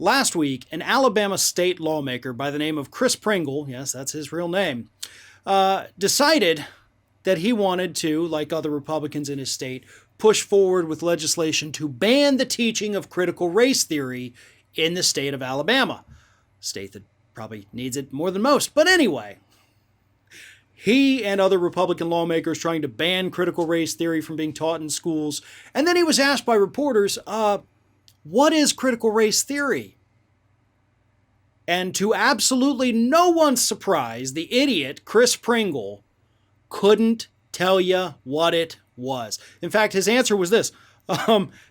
Last week, an Alabama state lawmaker by the name of Chris Pringle, yes, that's his real name, decided that he wanted to, like other Republicans in his state, push forward with legislation to ban the teaching of critical race theory in the state of Alabama, a state that probably needs it more than most. But anyway, he and other Republican lawmakers trying to ban critical race theory from being taught in schools. And then he was asked by reporters, what is critical race theory? And to absolutely no one's surprise, the idiot, Chris Pringle, couldn't tell you what it was. In fact, his answer was this.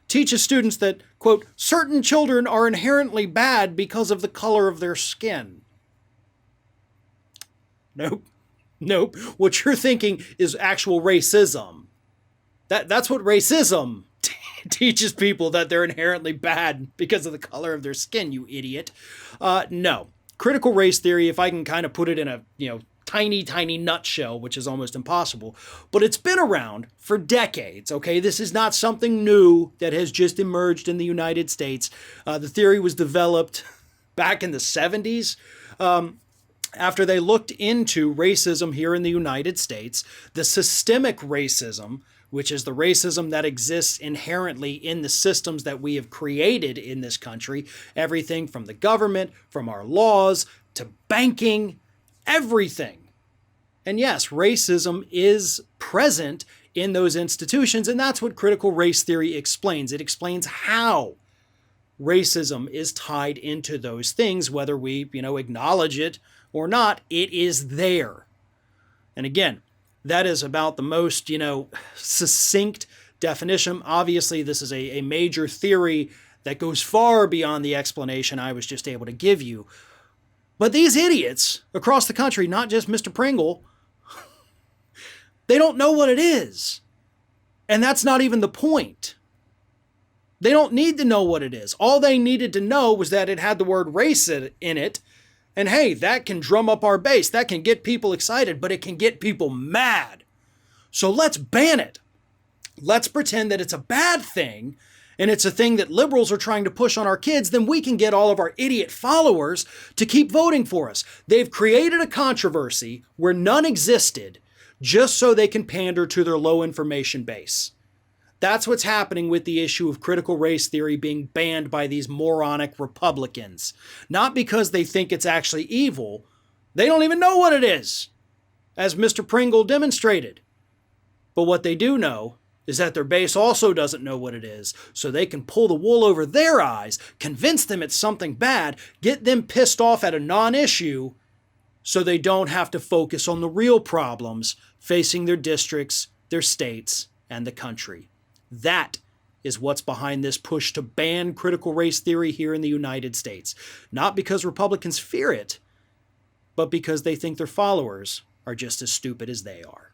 Teaches students that, quote, certain children are inherently bad because of the color of their skin. Nope. What you're thinking is actual racism. That's what racism teaches people, that they're inherently bad because of the color of their skin, you idiot. No. Critical race theory, if I can kind of put it in a, tiny nutshell, which is almost impossible, but it's been around for decades, okay? This is not something new that has just emerged in the United States. The theory was developed back in the 70s. After they looked into racism here in the United States, the systemic racism, which is the racism that exists inherently in the systems that we have created in this country, everything from the government, from our laws, to banking, everything. And yes, racism is present in those institutions, and that's what critical race theory explains. It explains how racism is tied into those things, whether we, acknowledge it or not. It is there. And again, that is about the most, succinct definition. Obviously, this is a major theory that goes far beyond the explanation I was just able to give you. But these idiots across the country, not just Mr. Pringle, they don't know what it is. And that's not even the point. They don't need to know what it is. All they needed to know was that it had the word race in it. And hey, that can drum up our base. That can get people excited, but it can get people mad. So let's ban it. Let's pretend that it's a bad thing, and it's a thing that liberals are trying to push on our kids. Then we can get all of our idiot followers to keep voting for us. They've created a controversy where none existed just so they can pander to their low information base. That's what's happening with the issue of critical race theory being banned by these moronic Republicans. Not because they think it's actually evil. They don't even know what it is, as Mr. Pringle demonstrated. But what they do know is that their base also doesn't know what it is, so they can pull the wool over their eyes, convince them it's something bad, get them pissed off at a non-issue, so they don't have to focus on the real problems facing their districts, their states, and the country. That is what's behind this push to ban critical race theory here in the United States. Not because Republicans fear it, but because they think their followers are just as stupid as they are.